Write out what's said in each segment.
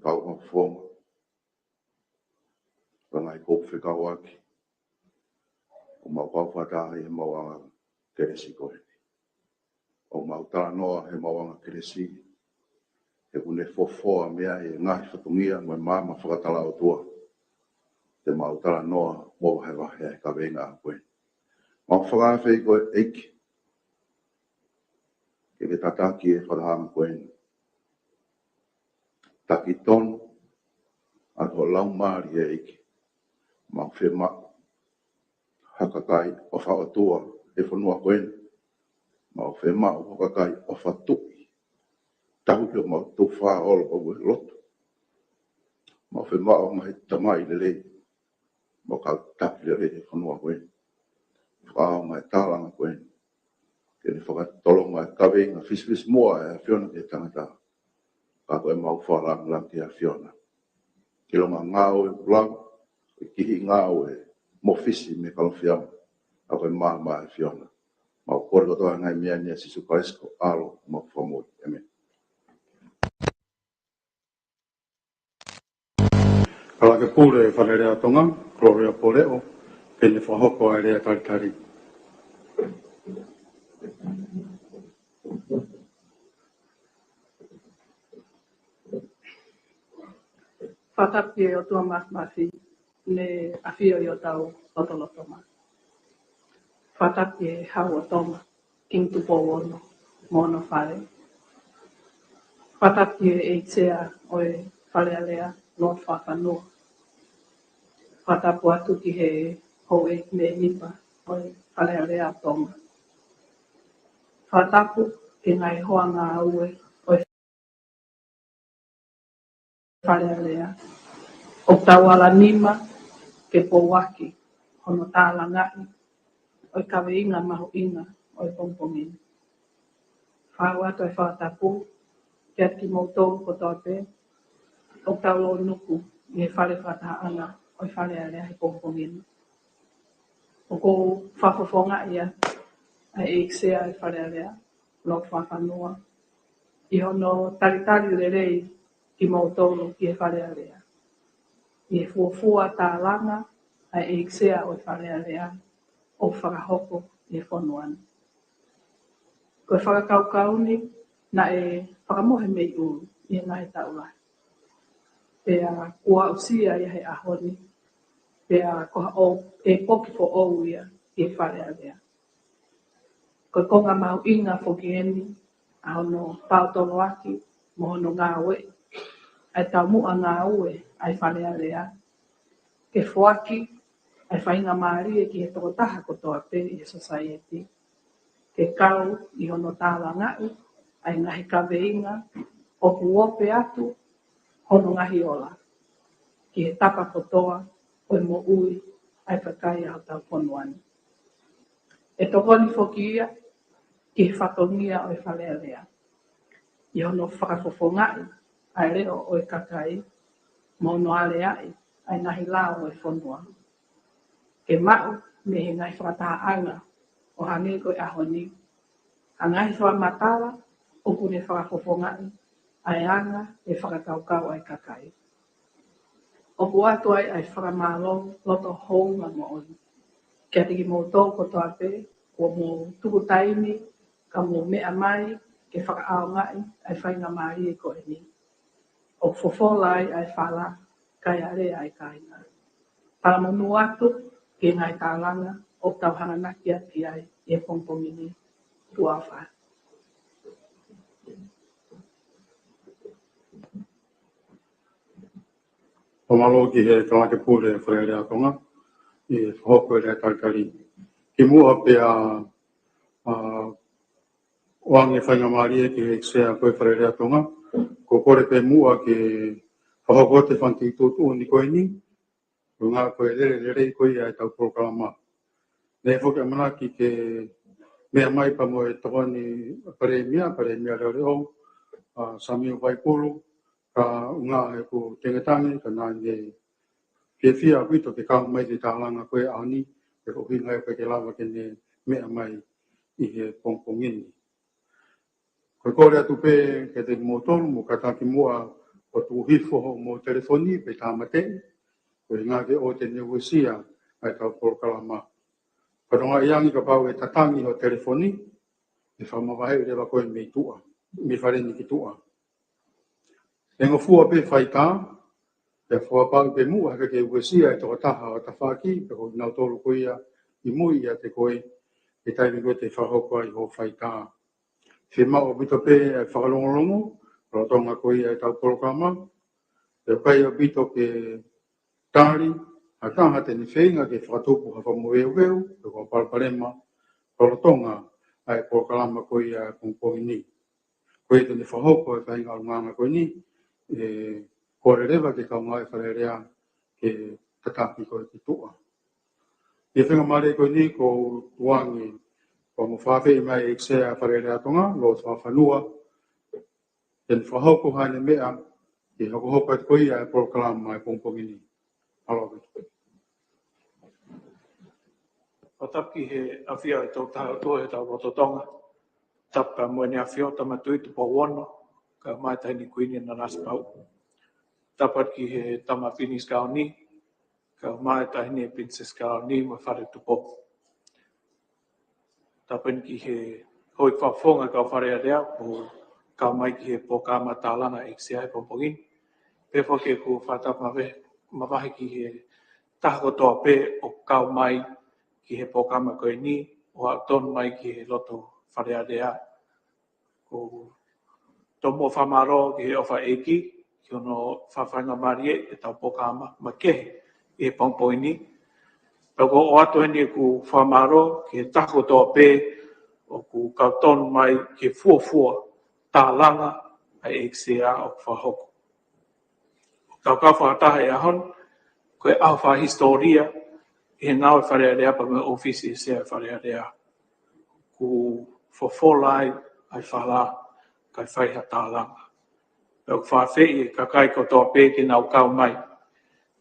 kau ma fonga. Pangai kop whikau aki. O mau kau whatahi he mauanga keresi koe. O mau tala noa he mauanga keresi. He une fofoa mea e ngahi whatungia mai mama whakatala o tua. Te mau tala noa mo he wahe e ka venga a koe. Mau whakawhi koe eiki. Ke ke tataki e whakahanga koe. Taki tonu. Ato lau maari e eiki. Mau whema. Hakakai o whaotua e whanua koe. Mau whema o hakakai o whatui. Tahu ke mau tō wha olo o ue loto. Mau whema o mahi tamai le rei. Mau kau tapi le rei e whanua koe. Whao mai tālanga koe. Ke ni whakatolonga e kawe ngā fisfis mua e whiona ke tangata. Ka koe mau whalang lang ke a whiona. Ke longa ngāo e pulang. E kihi ngāo e mofisi me kalawhiama. Ka koe maa e whiona. Mau kore kotoa ngai mea nia sisu kaisko alo mau whamoi. Amen. Kala ke pūre e wharerea tonga, Gloria Poleo, pene whahoko a rea taritari. Whatapi e o tua masmasi, ne awhio i o tau otolotoma. Whatapi e hau o toma, king tupo ono, mono whare. Whatapi e itsea o e whalealea, no whakanua. Whatapu atu ki he hou e me nipa, o e whalealea toma. Whatapu e ngai hoa ngā ue, o e whalealea. O tawala nima, ke powaki, hono tāla ngai, o i kawe inga mahu inga, o i pompongini. Whau ato e whatapu, ke ati moutou ko tope, o taulo nuku, i he whare whataha ana, o i whare alea he pompongini. O ko whafofonga ia, a e iksea e whare alea, lo whafanua. I hono taritari rerei, ki moutou ki he whare alea. I e fuafua tālanga, a e iksea o i whare alea, o whakahoko i e whonuana. Ko e whakakaukauni, na e whakamohe mei uru, i e ngahi taulai. Pea kua usia i he ahoni, pea koha o e poki fo ou ia i e whare alea. Ko e konga mahu inga whokieni, a hono pautolo aki, mo hono ngā ue, ai tau mua ngā ue, ai whare alea. Ke whoaki, ai whainga maari e ki he tokotaha kotoa pe i e society. Ke kau i hono tāla ngai, ai ngahi kawe inga, o kuope atu, hono ngahi ola. Ki he tapa kotoa, o e mo ui, ai whakai au tau ponuani. E tokoni whoki ia, ki he whatongia o e whalealea. I hono whakafofongai, ai reo o e kakai, mo no aleai, ai nahi lao o e whonua. Ke mau, me he ngai whakataanga, o hangi koe ahoni. A ngai whamatala, o kune whakafofongai, ai anga e whakakaukau ai kakai. O kuatu ai ai whakamalo, loto hounga mo oni. Kia tiki mō tō kotoa pe, kua mō tukutaini, ka mō mea mai, ke whakaao ngai, ai whainga maari e koe ni. O fofolai ai whala, kai are ai kaina. Paramonu atu, ke ngai tālanga, o tau hanganaki ati ai, e pongpongini, tuawha. O malo ki he kalake pūre e wharerea tonga, i whahoko e rea taritari. Ki mua pea oange whainga maari e ki he iksea koe wharerea tonga, ko kore pe mua ki whahoko te whanti tūtu ni koe ni, ko ngā koe rei koe ai tau proklama. Nei whoke amana ki ke mea mai pa mo e tokoni paremia reo reo, Samuel Waipulu, ka ngā e ko tengetangi, ka nā nge ke whia wito ke kāma mai te tālanga koe ani, e ko hinga e koe ke lawa ke ne mea mai i he pongpongini. Koe kore atu pē ke te motonu mo kataki mua o tu hifo mo telefoni pe tamate o ngā ke o te neusia ai tau porokalama. Paronga iangi ka pau e tatangi o telefoni e whamawahe le wako e me tua, me whareni ki tua. E ngofua pe whaika, e whapau pe mua haka ke uesia e toko taha o tawhaki, pe ko nau tolu koia i mui a te koe e taimi koe te whahokua i ho whaika. Whi mao bito pe e whakalongolongo, rotonga koia e tau porokama, e kai o bito ke tari, a taha te ni whenga ke whakatupu hawha moe weu, pe ko palparema, rotonga ai porokalama koia e kongkongi ni. Koe te ni whahoko e whainga o nganga koe ni, e kore rewa ke kaunga e wharerea ke tataki koe ki tua. I whenga mare koe ni ko tuangi ko mo whawhi i mai e ksea wharerea tonga, lo whawhanua, te ni whahoko haine mea, i hokohoko e koe e porokalama e kongkongi ni. Alo koe. O tapki he awhia e tau taha toa he tau rototonga. Tapa moe ni awhia tama tui tu pa wono, ka mai taini kuini na raspau. Tapa ki he tama finis kao ni, ka mai taini princess kao ni ma whare tu po. Tapa ki he hoi whawhonga kao whare area, o ka mai ki he pokama tālana e ksea e pompongin. Pe whake ku whatapa ma wahi ki he taha toa pe o kao mai ki he pokama koe ni, o a ton mai ki he loto wharearea. Ko tō mō whamaro ki he ofa eki, ki ono whawhainga marie e tau pokama ma kehe e pongpoi ni. Pako o ato heni ku whamaro ki he tako toa pē o ku kauton mai ki fuafua tālanga ai eksea o whahoko. Kau whataha e ahon, koe au whahistoria e ngāwe wharearea pa me ofisi e sea wharearea. Ku whawholai ai whala kai whaiha tālanga. Pau whawhei e kakai ko toa pē ki nau kau mai.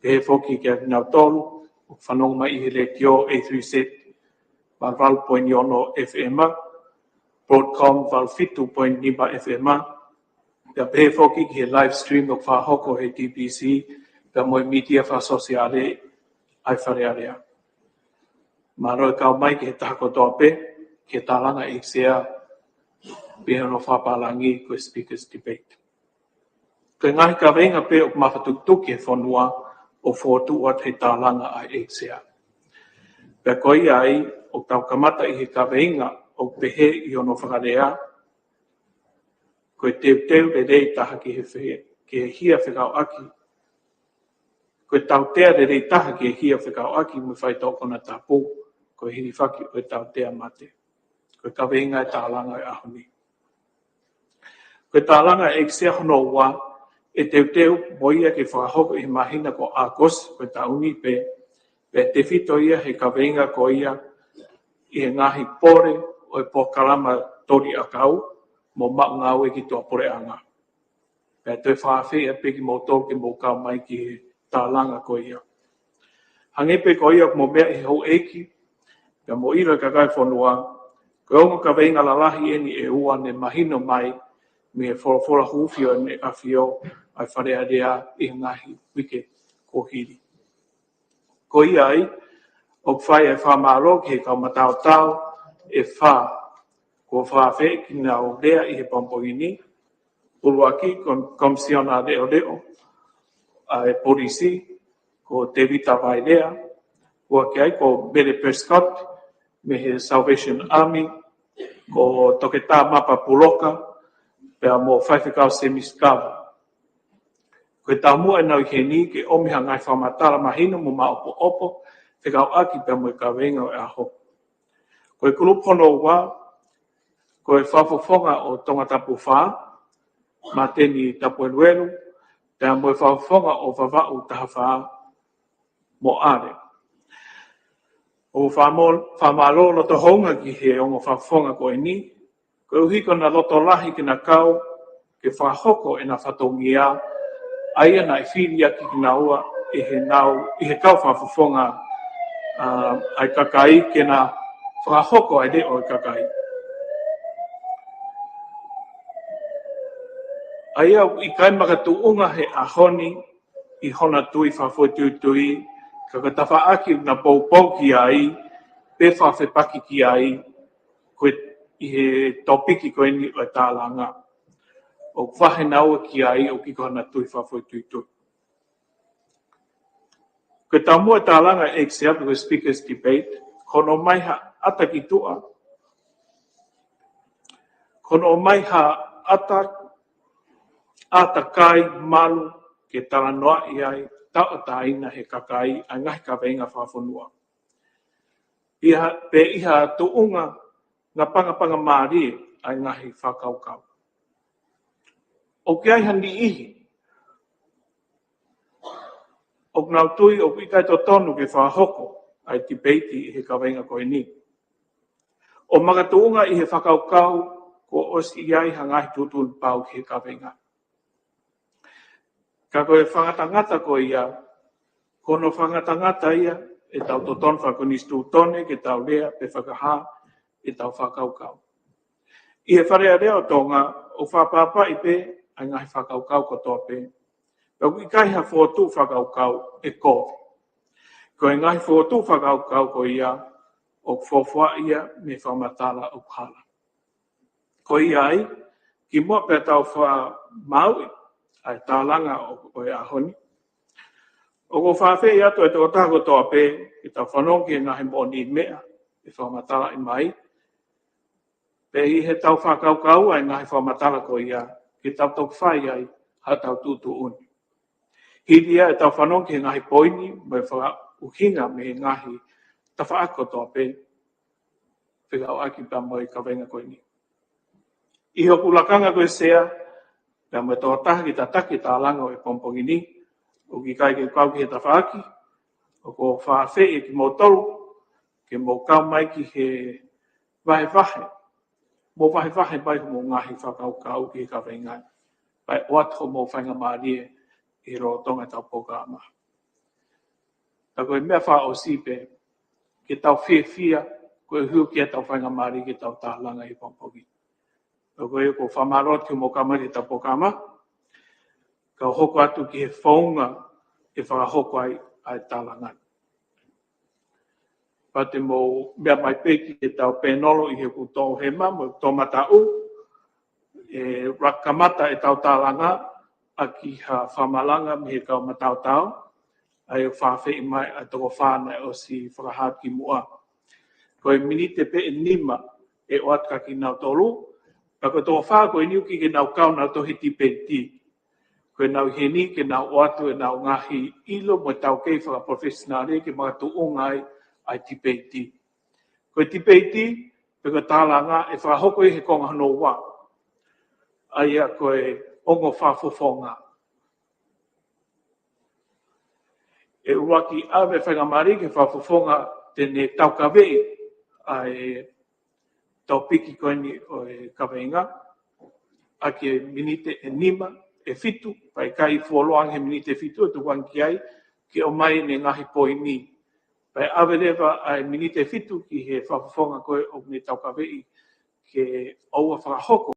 Pe he whoki ki a nau tolu, o whanong mai i he le tio A3set, ma valpoint yono FM, Broadcom val 5.5 FM, pe he whoki ki he live stream o whahoko he TPC, pe moe media whasosiale ai wharearea. Ma roi kau mai ki he tahako toa pē, ki he tālanga e sea, pe no whapalangi ko speakers debate. Koe ngahi ka venga pe o mawhatuktuki e whanua o whotu at he tālanga ai eksea. Pe koi ai o tau kamata i he ka venga o pehe i ono whakarea, koe teu le rei taha ki he hia whekau aki. Koe tau tea le rei taha ki he hia whekau aki me whai tōkona tāpū, koe hiri whaki o tau tea mate. Koe ka venga e tālanga e ahoni. Koe tālanga e eksea hono ua, e teu moia ke whakahoko i mahina ko Agos, koe tauni pe te whito ia he ka venga ko ia i he ngahi pore o e pokalama tori akau, mo maungau e ki toa pore anga. Pe te whawhi e peki mo tōke mo kau mai ki he tālanga ko ia. Hangepe ko ia mo mea i hau eki, pe mo ira ka kai whanua, ko ongo ka venga lalahi eni e ua ne mahino mai, me whora hufio ne awhio ai wharearea i ngahi wike ko hiri. Ko ia ai, o whai e whamaro ki he kaumatao tau e wha, ko whawhe ki nga o rea i he pompogini, uruaki komisiona reo, e polisi, ko te vita vai rea, ko ki ai ko Billy Prescott, me he Salvation Army, ko toke tā mapa puloka, pea mo whaiwhikau semiskawa. Koe tā mua e nau he ni ke omiha ngai whamatara mahino mo maopo opo, whikau aki pea mo e ka wenga o e aho. Koe kulupono wā, koe whawhawhonga o tonga tapu whā, ma teni tapu eluelu, pea mo e whawhawhonga o whawau taha whā mo are. O whamalo loto honga ki he ongo whawhawhonga koe ni, koe uhiko na loto lahi ki na kau, ke whahoko e na whatongia, aia na e whiri aki ki na ua, i he kau whawhawhonga ai kakai, ke na whahoko ai de o kakai. Ai au I kai makatuunga he ahoni I hona tui whawhoi tui ka whaki na poupou ki ai, pe whawhepaki ki ai, koe I he topiki koe ni o tālanga. O whahe naua ki ai o ki hona tui whawhoi tui. Koe tamua tālanga except with speakers debate, kono mai ha ata ki tua. Kono mai ha ata kai malu ke tala noa I ai, tau taina he kakai, a ngahi ka venga whawhonua. Pe iha tuunga ngā pangapanga maari ai ngahi whakaukau. O ke ai hani ihi, o ngau tui o ikai to tonu ke whahoko ai debate he ka venga koe ni. O magatuunga I he whakaukau ko osi iai hangahi tutun pau he ka venga. Ka koe whangatangata ko ia, kono whangatangata ia, e tau toton whakonistu tone, ke tau lea, pe whakaha, e tau whakaukau. I he wharea reo tonga, o whapapa I pe, ai ngahi whakaukau ko toa pe. Pau I kai ha whotu whakaukau e koe. Ko e ngahi whotu whakaukau ko ia, o whofua ia, me whamatala o hala. Ko ia ai, ki mua pe tau wha maui, ai tālanga o e ahoni. O ko whawhi I ato e tō tāko toa pē, I tau whanongi e ngahi mōni mea, e whamatala I mai. Pe I he tau whakaukau ai ngahi whamatala ko ia, ki tau tau whai ai, ha tau tūtu uni. Hiri e tau whanongi e ngahi poini, me whauhinga me ngahi tawhaako toa pē, whikau aki pa moi ka venga koe ni. I hoku lakanga koe sea, Pea me tō taha ki tataki tā langa o e pompongi ni, o ki kai ke kau ki he tawhaaki, o ko whawhi e ki mō tolu, ke mō kau mai ki he wahe. Mō wahe pai mō ngahi whakau ki he ka whaingai. Pai oato mō whainga maarie I ro tonga tau poka ama. Ta koe mea wha o sipe, ke tau whia, koe hu ki e tau whainga maarie ki tau tā langa I pompongi. O koe ko whamarot ki mō kamari ta pokama, ka hoko atu ki he whaunga e whakahoko ai tālangan. Pate mō mea mai peki e tau pēnolo I he kutō hema, mō tō matau, e rakamata e tau tālanga, a ki ha whamalanga me he kau matau, ai o whawhi mai a toko whānei o si whakahat ki mua. Koe minite pe e nima e oatka ki nau tolu, Pako tō whā koe niu ki ke nau kau nau tohi tipeti. Koe nau heni ke nau oatu e nau ngahi ilo mo tau kei whaka profesionale ke mga tu ongai ai tipeti. Koe tipeti, peko tālanga e whahoko I he konga hano wā. Aia koe ongo whafofonga. E uaki awe whangamari ke whafofonga tene taukawei ai tau piki koe ni o e kaweinga, a ke minite e nima, e fitu, pai kai fuoloang he minite fitu, e tukuan ki ai, ke o mai ne ngahi poi ni. Pai awe rewa ai minite fitu ki he whafafonga koe o me tau kawei, ke aua whakahoko,